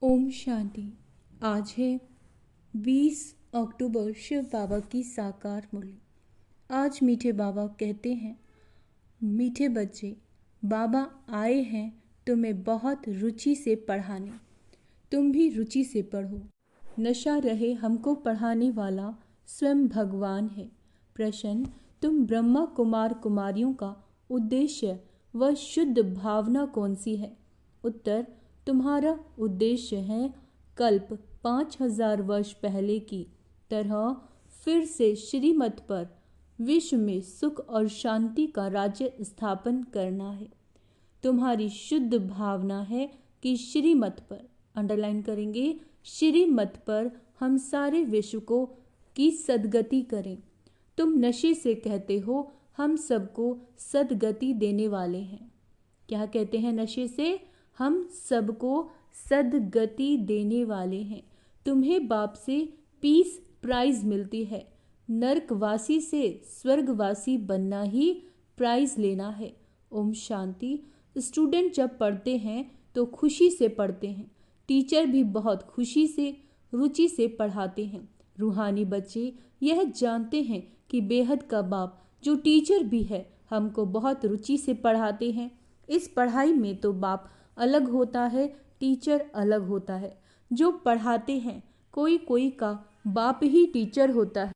ओम शांति। आज है 20 अक्टूबर, शिव बाबा की साकार मुरली। आज मीठे बाबा कहते हैं, मीठे बच्चे, बाबा आए हैं तुम्हें बहुत रुचि से पढ़ाने। तुम भी रुचि से पढ़ो। नशा रहे हमको पढ़ाने वाला स्वयं भगवान है। प्रश्न, तुम ब्रह्मा कुमार कुमारियों का उद्देश्य व शुद्ध भावना कौन सी है? उत्तर, तुम्हारा उद्देश्य है कल्प 5000 वर्ष पहले की तरह फिर से श्रीमत पर विश्व में सुख और शांति का राज्य स्थापन करना है। तुम्हारी शुद्ध भावना है कि श्रीमत पर, अंडरलाइन करेंगे, श्रीमत पर हम सारे विश्व को की सद्गति करें। तुम नशे से कहते हो हम सबको सद्गति देने वाले हैं। क्या कहते हैं नशे से? हम सबको सद्गति देने वाले हैं। तुम्हें बाप से पीस प्राइज मिलती है। नरकवासी से स्वर्गवासी बनना ही प्राइज लेना है। ओम शांति। स्टूडेंट जब पढ़ते हैं तो खुशी से पढ़ते हैं। टीचर भी बहुत खुशी से, रुचि से पढ़ाते हैं। रूहानी बच्चे यह जानते हैं कि बेहद का बाप जो टीचर भी है हमको बहुत रुचि से पढ़ाते हैं। इस पढ़ाई में तो बाप अलग होता है, टीचर अलग होता है। जो पढ़ाते हैं कोई का बाप ही टीचर होता है,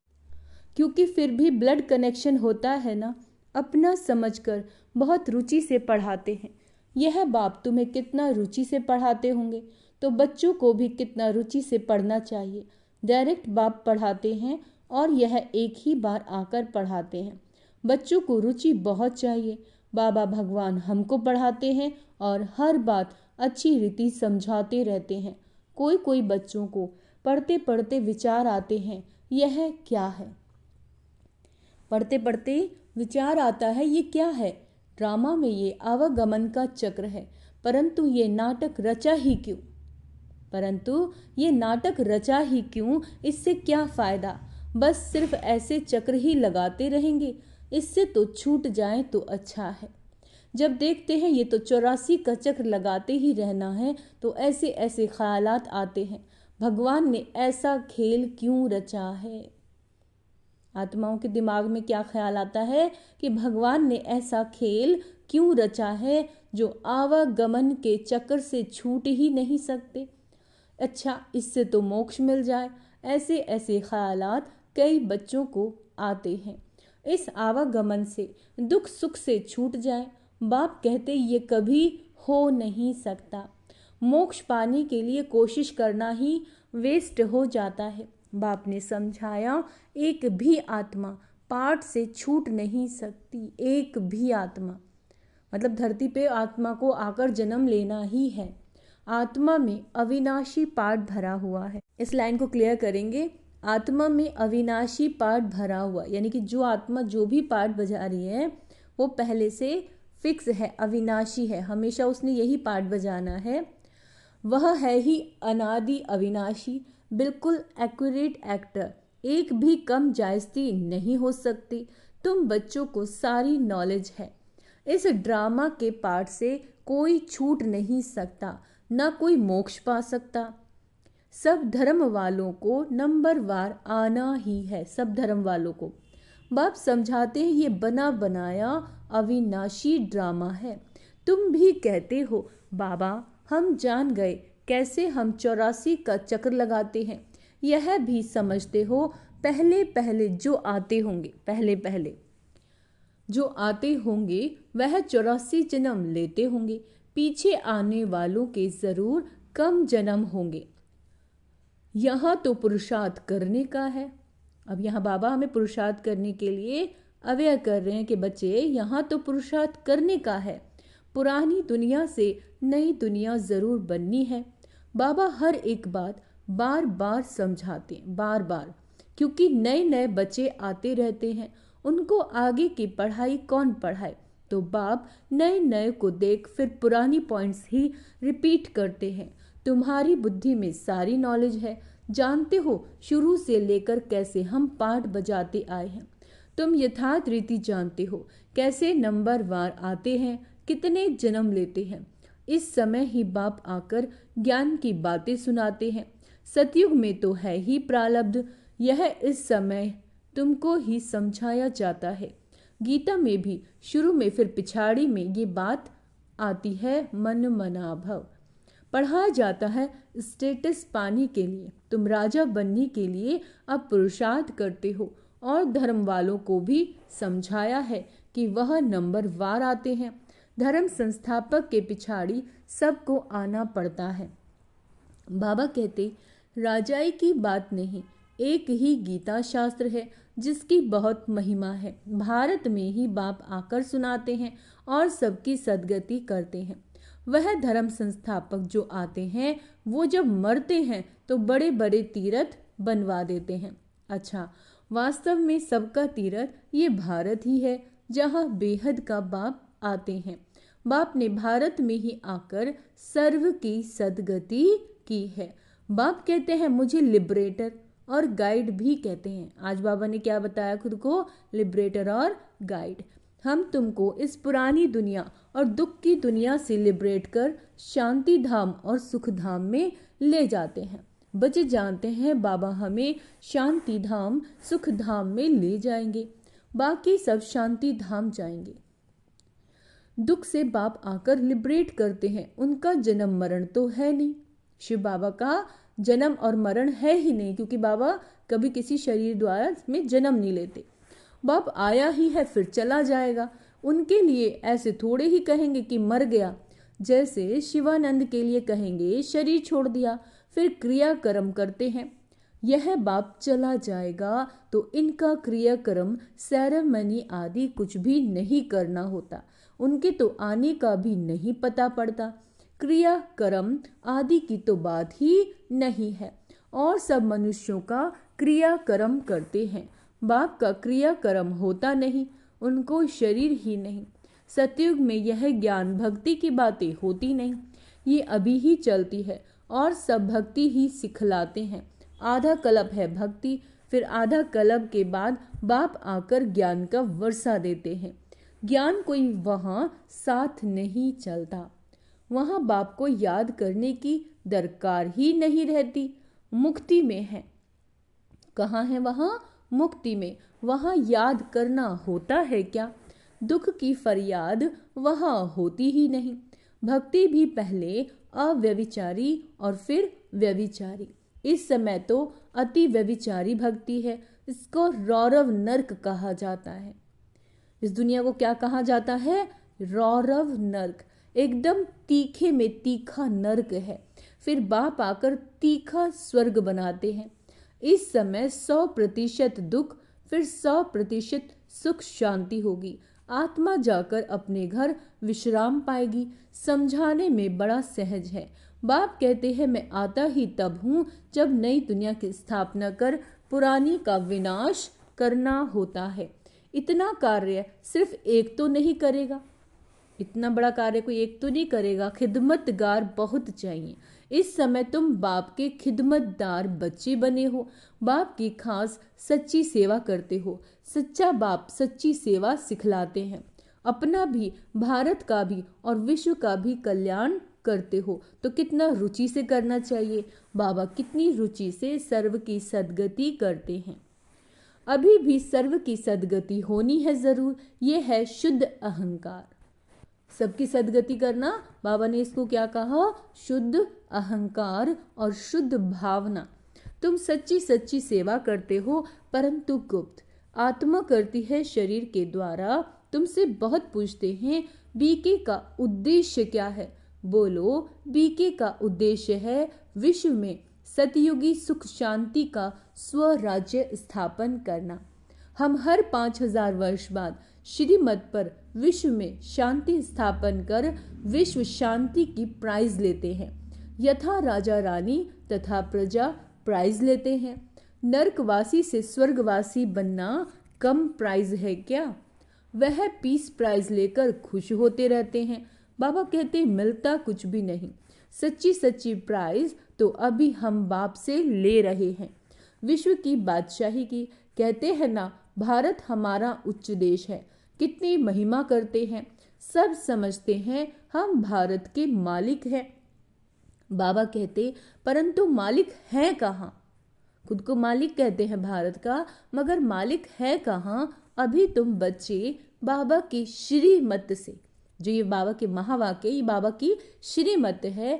क्योंकि फिर भी ब्लड कनेक्शन होता है ना। अपना समझकर बहुत रुचि से पढ़ाते हैं। यह बाप तुम्हें कितना रुचि से पढ़ाते होंगे तो बच्चों को भी कितना रुचि से पढ़ना चाहिए। डायरेक्ट बाप पढ़ाते हैं और यह एक ही बार आकर पढ़ाते हैं। बच्चों को रुचि बहुत चाहिए। बाबा भगवान हमको पढ़ाते हैं और हर बात अच्छी रीति समझाते रहते हैं। कोई बच्चों को पढ़ते पढ़ते विचार आते हैं, यह क्या है? पढ़ते पढ़ते विचार आता है, ये क्या है? ड्रामा में ये आवागमन का चक्र है, परंतु ये नाटक रचा ही क्यों? इससे क्या फायदा? बस सिर्फ ऐसे चक्र ही लगाते रहेंगे, इससे तो छूट जाए तो अच्छा है। जब देखते हैं ये तो 84 का चक्र लगाते ही रहना है, तो ऐसे ऐसे ख्यालात आते हैं, भगवान ने ऐसा खेल क्यों रचा है? आत्माओं के दिमाग में क्या ख्याल आता है कि भगवान ने ऐसा खेल क्यों रचा है जो आवागमन के चक्र से छूट ही नहीं सकते। अच्छा, इससे तो मोक्ष मिल जाए, ऐसे ऐसे ख्यालात कई बच्चों को आते हैं। इस आवागमन से, दुख सुख से छूट जाए। बाप कहते ये कभी हो नहीं सकता। मोक्ष पाने के लिए कोशिश करना ही वेस्ट हो जाता है। बाप ने समझाया, एक भी आत्मा पाठ से छूट नहीं सकती। एक भी आत्मा, मतलब धरती पे आत्मा को आकर जन्म लेना ही है। आत्मा में अविनाशी पाठ भरा हुआ है। इस लाइन को क्लियर करेंगे, आत्मा में अविनाशी पाठ भरा हुआ, यानी कि जो आत्मा जो भी पाठ बजा रही है वो पहले से फिक्स है, अविनाशी है, हमेशा उसने यही पाठ बजाना है। वह है ही अनादि अविनाशी, बिल्कुल एक्यूरेट एक्टर, एक भी कम जायज़ती नहीं हो सकती। तुम बच्चों को सारी नॉलेज है। इस ड्रामा के पार्ट से कोई छूट नहीं सकता, ना कोई मोक्ष पा सकता। सब धर्म वालों को नंबर वार आना ही है, सब धर्म वालों को। बाप समझाते हैं ये बना बनाया अविनाशी ड्रामा है। तुम भी कहते हो बाबा हम जान गए कैसे हम 84 का चक्र लगाते हैं। यह भी समझते हो पहले पहले जो आते होंगे वह 84 जन्म लेते होंगे। पीछे आने वालों के जरूर कम जन्म होंगे। यहाँ तो पुरुषार्थ करने का है। अब यहाँ बाबा हमें पुरुषार्थ करने के लिए अवेयर कर रहे हैं कि बच्चे यहाँ तो पुरुषार्थ करने का है। पुरानी दुनिया से नई दुनिया ज़रूर बननी है। बाबा हर एक बात बार बार समझाते हैं, बार बार, क्योंकि नए नए बच्चे आते रहते हैं। उनको आगे की पढ़ाई कौन पढ़ाए, तो बाप नए नए को देख फिर पुरानी पॉइंट्स ही रिपीट करते हैं। तुम्हारी बुद्धि में सारी नॉलेज है, जानते हो शुरू से लेकर कैसे हम पाठ बजाते आए हैं। तुम यथार्थ रीति जानते हो कैसे नंबर वार आते हैं, कितने जन्म लेते हैं। इस समय ही बाप आकर ज्ञान की बातें सुनाते हैं। सतयुग में तो है ही प्रारब्ध, यह इस समय तुमको ही समझाया जाता है। गीता में भी शुरू में फिर पिछाड़ी में ये बात आती है, मन मना भव। पढ़ाया जाता है स्टेटस पाने के लिए, तुम राजा बनने के लिए अब पुरुषार्थ करते हो, और धर्म वालों को भी समझाया है कि वह नंबर वार आते हैं। धर्म संस्थापक के पिछाड़ी सबको आना पड़ता है। बाबा कहते राजाई की बात नहीं, एक ही गीता शास्त्र है जिसकी बहुत महिमा है। भारत में ही बाप आकर सुनाते हैं और सबकी सद्गति करते हैं। वह धर्म संस्थापक जो आते हैं वो जब मरते हैं तो बड़े बड़े तीर्थ बनवा देते हैं। अच्छा, वास्तव में सबका तीर्थ ये भारत ही है जहाँ बेहद का बाप आते हैं। बाप ने भारत में ही आकर सर्व की सद्गति की है। बाप कहते हैं मुझे लिबरेटर और गाइड भी कहते हैं। आज बाबा ने क्या बताया खुद को, लिबरेटर और गाइड। हम तुमको इस पुरानी दुनिया और दुख की दुनिया से लिबरेट कर शांति धाम और सुख धाम में ले जाते हैं। बच्चे जानते हैं बाबा हमें शांति धाम सुख धाम में ले जाएंगे, बाकी सब शांति धाम जाएंगे। दुख से बाप आकर लिबरेट करते हैं। उनका जन्म मरण तो है नहीं, शिव बाबा का जन्म और मरण है ही नहीं, क्योंकि बाबा कभी किसी शरीर द्वारा में जन्म नहीं लेते। बाप आया ही है फिर चला जाएगा। उनके लिए ऐसे थोड़े ही कहेंगे कि मर गया, जैसे शिवानंद के लिए कहेंगे शरीर छोड़ दिया, फिर क्रिया कर्म करते हैं। यह बाप चला जाएगा तो इनका क्रिया कर्म सेरेमनी आदि कुछ भी नहीं करना होता। उनके तो आने का भी नहीं पता पड़ता। क्रिया कर्म आदि की तो बात ही नहीं है, और सब मनुष्यों का क्रिया कर्म करते हैं। बाप का क्रिया कर्म होता नहीं, उनको शरीर ही नहीं। सतयुग में यह ज्ञान भक्ति की बातें होती नहीं, ये अभी ही चलती है और सब भक्ति ही सिखलाते हैं। आधा कल्प है भक्ति, फिर आधा कल्प के बाद बाप आकर ज्ञान का वर्षा देते हैं। ज्ञान कोई वहाँ साथ नहीं चलता, वहाँ बाप को याद करने की दरकार ही नहीं रहती। मुक्ति में है, कहाँ है वहाँ, मुक्ति में। वहाँ याद करना होता है क्या? दुख की फरियाद वहाँ होती ही नहीं। भक्ति भी पहले अव्यभिचारी और फिर व्यभिचारी। इस समय तो अति व्यभिचारी भक्ति है, इसको रौरव नर्क कहा जाता है। इस दुनिया को क्या कहा जाता है? रौरव नर्क। एकदम तीखे में तीखा नर्क है। फिर बाप आकर तीखा स्वर्ग बनाते हैं। इस समय 100% दुख, फिर 100% सुख शांति होगी। आत्मा जाकर अपने घर विश्राम पाएगी। समझाने में बड़ा सहज है। बाप कहते हैं मैं आता ही तब हूँ जब नई दुनिया की स्थापना कर पुरानी का विनाश करना होता है। इतना कार्य सिर्फ एक तो नहीं करेगा, इतना बड़ा कार्य कोई एक तो नहीं करेगा, खिदमतगार बहुत चाहिए। इस समय तुम बाप के खिदमतदार बच्चे बने हो, बाप की खास सच्ची सेवा करते हो। सच्चा बाप सच्ची सेवा सिखलाते हैं। अपना भी, भारत का भी और विश्व का भी कल्याण करते हो तो कितना रुचि से करना चाहिए। बाबा कितनी रुचि से सर्व की सद्गति करते हैं। अभी भी सर्व की सद्गति होनी है जरूर, ये है शुद्ध अहंकार। सबकी सद्गति करना, बाबा ने इसको क्या कहा? शुद्ध अहंकार और शुद्ध भावना। तुम सच्ची सच्ची सेवा करते हो, परंतु गुप्त। आत्मा करती है शरीर के द्वारा। तुमसे बहुत पूछते हैं बीके का उद्देश्य क्या है? बोलो, बीके का उद्देश्य है विश्व में सतयुगी सुख शांति का स्वराज्य स्थापन करना। हम हर 5000 वर्ष बाद श्रीमत पर विश्व में शांति स्थापन कर विश्व शांति की प्राइज लेते हैं। यथा राजा रानी तथा प्रजा प्राइज लेते हैं। नरकवासी से स्वर्गवासी बनना कम प्राइज है क्या? वह पीस प्राइज लेकर खुश होते रहते हैं। बाबा कहते मिलता कुछ भी नहीं। सच्ची सच्ची प्राइज तो अभी हम बाप से ले रहे हैं, विश्व की बादशाही की। कहते हैं ना, भारत हमारा उच्च देश है। कितनी महिमा करते हैं। सब समझते हैं हम भारत के मालिक हैं। बाबा कहते, परंतु मालिक है कहाँ? खुद को मालिक कहते हैं भारत का, मगर मालिक है कहाँ? अभी तुम बच्चे बाबा की श्रीमत से, जो ये बाबा के महावाक्य, ये बाबा की श्रीमत है,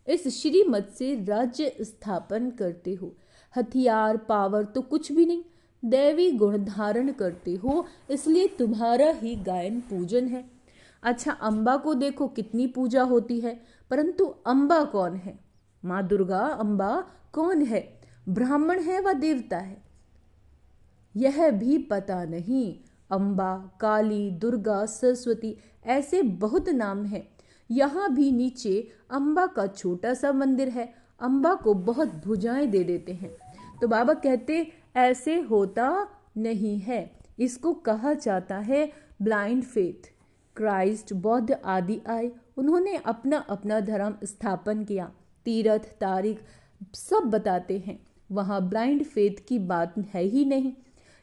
इस श्रीमत से राज्य स्थापन करते हो। हथियार पावर तो कुछ भी नहीं, दैवी गुण धारण करते हो, इसलिए तुम्हारा ही गायन पूजन है। अच्छा, अम्बा को देखो कितनी पूजा होती है, परंतु अम्बा कौन है? माँ दुर्गा अम्बा कौन है? ब्राह्मण है व देवता है? यह भी पता नहीं। अम्बा, काली, दुर्गा, सरस्वती, ऐसे बहुत नाम हैं। यहाँ भी नीचे अम्बा का छोटा सा मंदिर है। अम्बा को बहुत भुजाएं दे देते हैं। तो बाबा कहते ऐसे होता नहीं है, इसको कहा जाता है ब्लाइंड फेथ। क्राइस्ट, बुद्ध आदि आए, उन्होंने अपना अपना धर्म स्थापन किया, तीर्थ तारीख सब बताते हैं। वहाँ ब्लाइंड फेथ की बात है ही नहीं।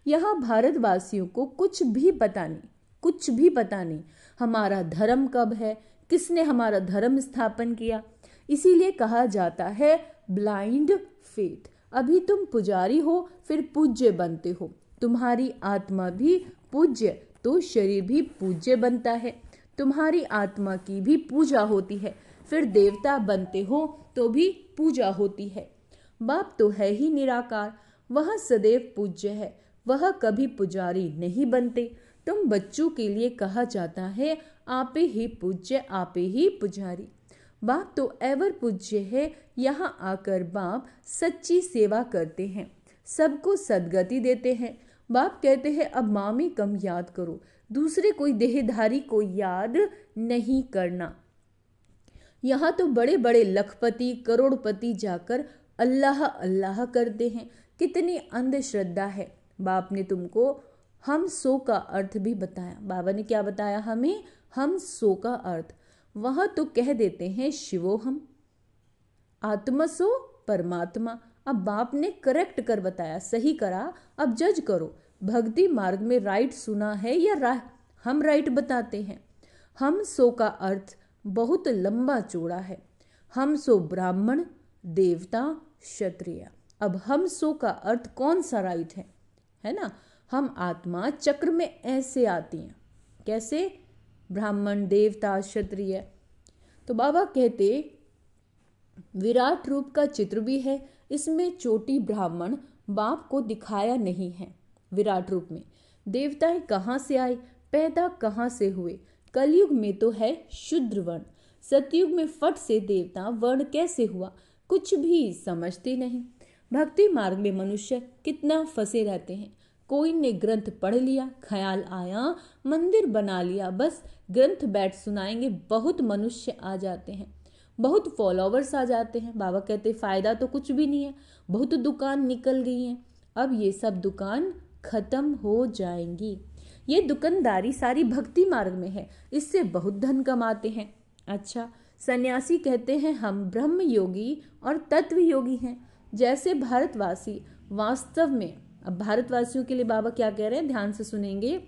यहाँ भारतवासियों को कुछ भी पता नहीं, कुछ भी पता नहीं हमारा धर्म कब है, किसने हमारा धर्म स्थापन किया। इसीलिए कहा जाता है ब्लाइंड फेथ। अभी तुम पुजारी हो, फिर पूज्य बनते हो। तुम्हारी आत्मा भी पूज्य, तो शरीर भी पूज्य बनता है। तुम्हारी आत्मा की भी पूजा होती है, फिर देवता बनते हो तो भी पूजा होती है। बाप तो है ही निराकार, वह सदैव पूज्य है, वह कभी पुजारी नहीं बनते। तुम बच्चों के लिए कहा जाता है आपे ही पूज्य, आपे ही पुजारी। बाप तो एवर पूज्य है। यहाँ आकर बाप सच्ची सेवा करते हैं, सबको सदगति देते हैं। बाप कहते हैं अब मामी कम याद करो, दूसरे कोई देहधारी को याद नहीं करना। यहाँ तो बड़े बड़े लखपति करोड़पति जाकर अल्लाह अल्लाह करते हैं। कितनी अंधश्रद्धा है। बाप ने तुमको हम सो का अर्थ भी बताया। बाबा ने क्या बताया हमें? हम सो का अर्थ। वहाँ तो कह देते हैं शिवो हम, आत्मसो परमात्मा। अब बाप ने करेक्ट कर बताया, सही करा। अब जज करो, भक्ति मार्ग में राइट सुना है या हम राइट बताते हैं। हम सो का अर्थ बहुत लंबा चौड़ा है। हम सो ब्राह्मण, देवता, क्षत्रिय। अब हम सो का अर्थ कौन सा राइट है ना? हम आत्मा चक्र में ऐसे आती हैं। कैसे? ब्राह्मण, देवता, क्षत्रिय। तो बाबा कहते विराट रूप का चित्र भी है, इसमें चोटी ब्राह्मण बाप को दिखाया नहीं है। विराट रूप में देवताएं कहाँ से आए, पैदा कहाँ से हुए? कलयुग में तो है शूद्र वर्ण, सतयुग में फट से देवता वर्ण कैसे हुआ? कुछ भी समझते नहीं। भक्ति मार्ग में मनुष्य कितना फंसे रहते हैं। कोई ने ग्रंथ पढ़ लिया, ख्याल आया, मंदिर बना लिया, बस ग्रंथ बैठ सुनाएंगे, बहुत मनुष्य आ जाते हैं, बहुत फॉलोवर्स आ जाते हैं। बाबा कहते फायदा तो कुछ भी नहीं है, बहुत दुकान निकल गई हैं। अब ये सब दुकान खत्म हो जाएंगी। ये दुकानदारी सारी भक्ति मार्ग में है, इससे बहुत धन कमाते हैं। अच्छा, सन्यासी कहते हैं हम ब्रह्म योगी और तत्व योगी हैं। जैसे भारतवासी वास्तव में, अब भारतवासियों के लिए बाबा क्या कह रहे हैं, ध्यान से सुनेंगे।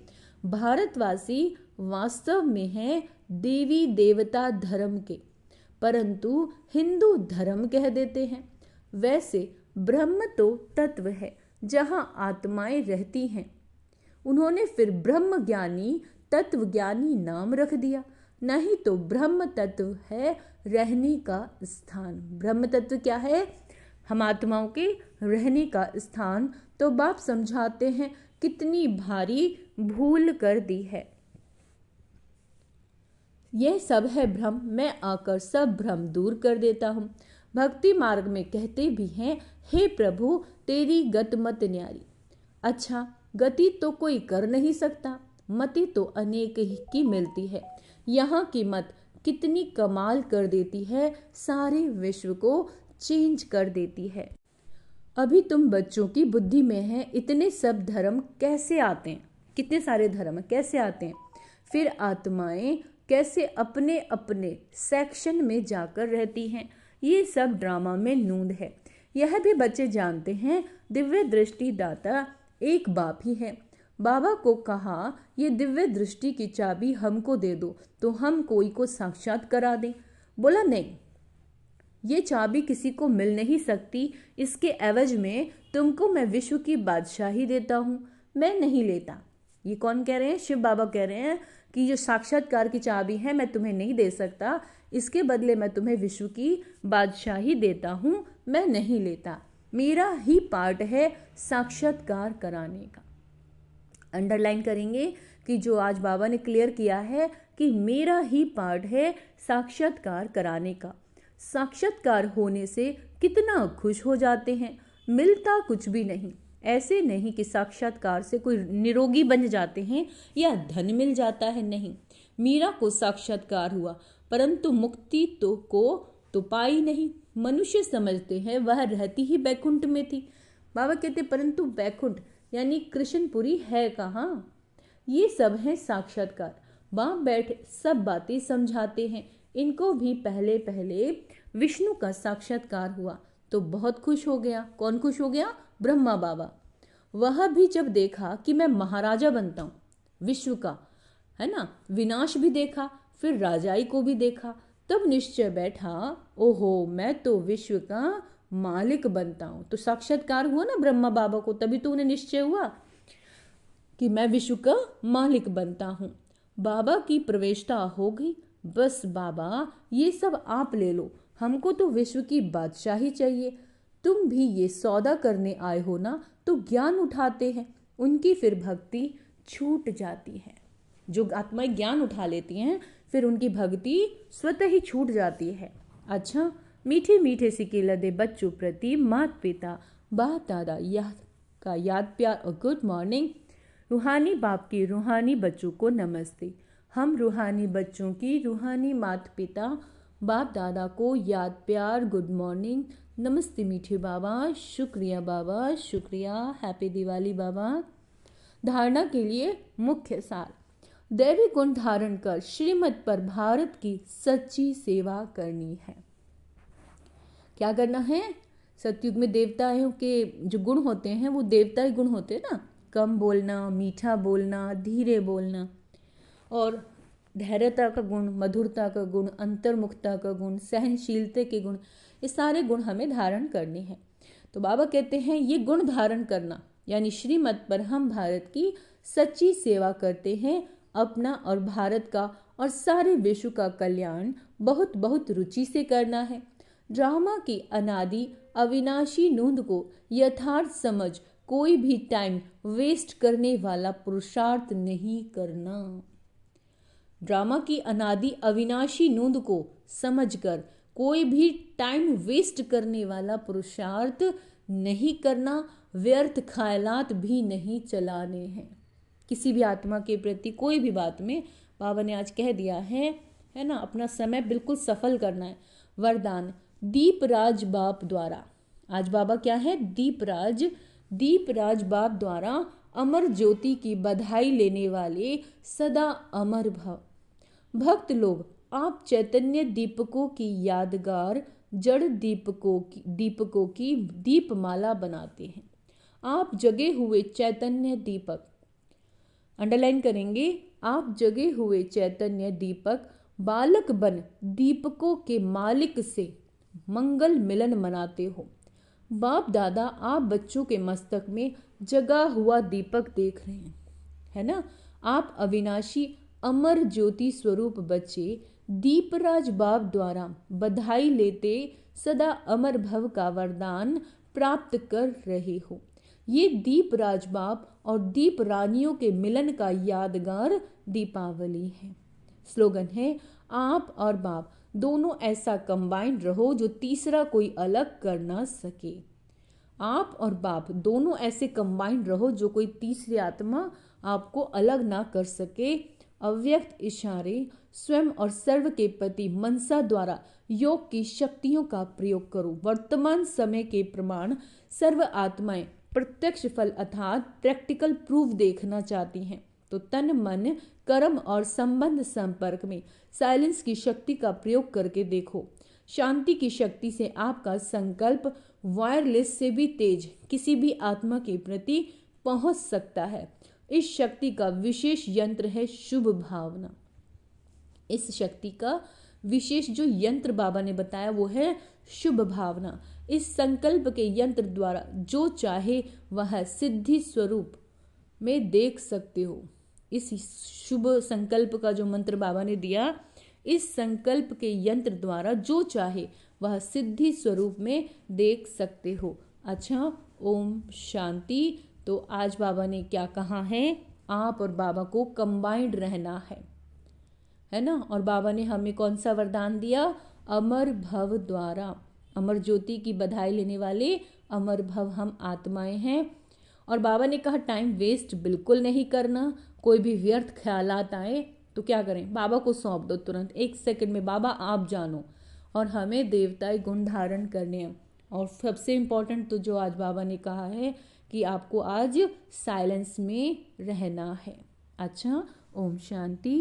भारतवासी वास्तव में है देवी देवता धर्म के, परंतु हिंदू धर्म कह देते हैं। वैसे ब्रह्म तो तत्व है जहाँ आत्माएं रहती हैं। उन्होंने फिर ब्रह्म ज्ञानी तत्व ज्ञानी नाम रख दिया। नहीं तो ब्रह्म तत्व है रहने का स्थान। ब्रह्म तत्व क्या है? हम आत्माओं के रहने का स्थान। तो बाप समझाते हैं कितनी भारी भूल कर दी है। यह सब है भ्रम, मैं आकर सब भ्रम दूर कर देता हूँ। भक्ति मार्ग में कहते भी हैं हे प्रभु तेरी गत मत न्यारी। अच्छा, गति तो कोई कर नहीं सकता, मति तो अनेक ही की मिलती है। यहाँ की मत कितनी कमाल कर देती है, सारे विश्व को चेंज कर देती है। अभी तुम बच्चों की बुद्धि में है इतने सब धर्म कैसे आते हैं, कितने सारे धर्म कैसे आते हैं, फिर आत्माएं कैसे अपने अपने सेक्शन में जाकर रहती हैं। ये सब ड्रामा में नूंद है। यह भी बच्चे जानते हैं दिव्य दृष्टि दाता एक बाप ही है। बाबा को कहा, ये दिव्य दृष्टि की चाबी हमको दे दो तो हम कोई को साक्षात करा दें। बोला नहीं, ये चाबी किसी को मिल नहीं सकती, इसके एवज में तुमको मैं विश्व की बादशाही देता हूँ, मैं नहीं लेता। ये कौन कह रहे हैं? शिव बाबा कह रहे हैं कि जो साक्षात्कार की चाबी है मैं तुम्हें नहीं दे सकता, इसके बदले मैं तुम्हें विश्व की बादशाही देता हूँ, मैं नहीं लेता। मेरा ही पार्ट है साक्षात्कार कराने का। अंडरलाइन करेंगे कि जो आज बाबा ने क्लियर किया है कि मेरा ही पार्ट है साक्षात्कार कराने का। साक्षात्कार होने से कितना खुश हो जाते हैं, मिलता कुछ भी नहीं। ऐसे नहीं कि साक्षात्कार से कोई निरोगी बन जाते हैं या धन मिल जाता है, नहीं। मीरा को साक्षात्कार हुआ परंतु मुक्ति तो पाई नहीं। मनुष्य समझते हैं वह रहती ही बैकुंठ में थी। बाबा कहते परंतु बैकुंठ यानी कृष्णपुरी है कहाँ? ये सब है साक्षात्कार। बाप बैठे सब बातें समझाते हैं। इनको भी पहले पहले विष्णु का साक्षात्कार हुआ तो बहुत खुश हो गया। कौन खुश हो गया? ब्रह्मा बाबा। वह भी जब देखा कि मैं महाराजा बनता हूँ विश्व का, है ना, विनाश भी देखा, फिर राजाई को भी देखा, तब निश्चय बैठा, ओहो मैं तो विश्व का मालिक बनता हूँ। तो साक्षात्कार हुआ ना ब्रह्मा बाबा को, तभी तो उन्हें निश्चय हुआ कि मैं विश्व का मालिक बनता हूँ। बाबा की प्रवेशता हो गई। बस बाबा ये सब आप ले लो, हमको तो विश्व की बादशाही चाहिए। तुम भी ये सौदा करने आए हो ना, तो ज्ञान उठाते हैं, उनकी फिर भक्ति छूट जाती है। जो आत्माएं ज्ञान उठा लेती हैं फिर उनकी भक्ति स्वतः ही छूट जाती है। अच्छा, मीठे मीठे सिक्के लदे बच्चों प्रति माता पिता बाप दादा का याद प्यार और गुड मॉर्निंग। रूहानी बाप की रूहानी बच्चों को नमस्ते। हम रूहानी बच्चों की रूहानी माता पिता बाप दादा को याद प्यार गुड मॉर्निंग, नमस्ते मीठे बाबा, शुक्रिया बाबा, शुक्रिया, हैप्पी दिवाली बाबा। धारणा के लिए मुख्य सार, दैवी गुण धारण कर श्रीमत पर भारत की सच्ची सेवा करनी है। क्या करना है? सतयुग में देवताओं के जो गुण होते हैं वो देवताई गुण होते हैं ना, कम बोलना, मीठा बोलना, धीरे बोलना, और धैर्यता का गुण, मधुरता का गुण, अंतर्मुखता का गुण, सहनशीलता के गुण, ये सारे गुण हमें धारण करने हैं। तो बाबा कहते हैं ये गुण धारण करना यानी श्रीमत पर हम भारत की सच्ची सेवा करते हैं। अपना और भारत का और सारे विश्व का कल्याण बहुत बहुत रुचि से करना है। ड्रामा की अनादि अविनाशी नूंद को यथार्थ समझ कोई भी टाइम वेस्ट करने वाला पुरुषार्थ नहीं करना। ड्रामा की अनादि अविनाशी नूंद को समझकर कोई भी टाइम वेस्ट करने वाला पुरुषार्थ नहीं करना, व्यर्थ ख्यालात भी नहीं चलाने हैं। किसी भी आत्मा के प्रति कोई भी बात में बाबा ने आज कह दिया है ना, अपना समय बिल्कुल सफल करना है। वरदान दीपराज बाप द्वारा, आज बाबा क्या है? दीपराज बाप द्वारा अमर ज्योति की बधाई लेने वाले सदा अमर भव। भक्त लोग, आप चैतन्य दीपकों की यादगार जड़ दीपकों की दीपमाला बनाते हैं। आप जगे हुए चैतन्य दीपक, अंडरलाइन करेंगे, आप जगे हुए चैतन्य दीपक बालक बन दीपकों के मालिक से मंगल मिलन मनाते हो। बाप दादा आप बच्चों के मस्तक में जगा हुआ दीपक देख रहे हैं, है ना। आप अविनाशी अमर ज्योति स्वरूप बच्चे दीपराज बाप द्वारा बधाई लेते सदा अमर भव का वरदान प्राप्त कर रहे हो। ये दीपराज बाप और दीप रानियों के मिलन का यादगार दीपावली है। स्लोगन है, आप और बाप दोनों ऐसा कंबाइंड रहो जो तीसरा कोई अलग कर ना सके। आप और बाप दोनों ऐसे कंबाइंड रहो जो कोई तीसरी आत्मा आपको अलग ना कर सके। अव्यक्त इशारे स्वयं और सर्व के प्रति मनसा द्वारा योग की शक्तियों का प्रयोग करो। वर्तमान समय के प्रमाण सर्व आत्माएं प्रत्यक्ष फल अर्थात प्रैक्टिकल प्रूफ देखना चाहती हैं, तो तन मन कर्म और संबंध संपर्क में साइलेंस की शक्ति का प्रयोग करके देखो। शांति की शक्ति से आपका संकल्प वायरलेस से भी तेज किसी भी आत्मा के प्रति पहुंच सकता है। इस शक्ति का विशेष यंत्र है शुभ भावना। इस शक्ति का विशेष जो यंत्र बाबा ने बताया वो है शुभ भावना। इस संकल्प के यंत्र द्वारा जो चाहे वह सिद्धि स्वरूप में देख सकते हो। इस शुभ संकल्प का जो मंत्र बाबा ने दिया, इस संकल्प के यंत्र द्वारा जो चाहे वह सिद्धि स्वरूप में देख सकते हो। अच्छा, ओम शांति। तो आज बाबा ने क्या कहा है, आप और बाबा को कंबाइंड रहना है ना। और बाबा ने हमें कौन सा वरदान दिया, अमर भव द्वारा। अमर ज्योति की बधाई लेने वाले अमर भव हम आत्माएं हैं। और बाबा ने कहा टाइम वेस्ट बिल्कुल नहीं करना। कोई भी व्यर्थ ख्यालात आए तो क्या करें, बाबा को सौंप दो तुरंत, 1 सेकंड में बाबा आप जानो। और हमें देवताई गुण धारण करने हैं। और सबसे इम्पोर्टेंट तो जो आज बाबा ने कहा है कि आपको आज साइलेंस में रहना है। अच्छा, ओम शांति।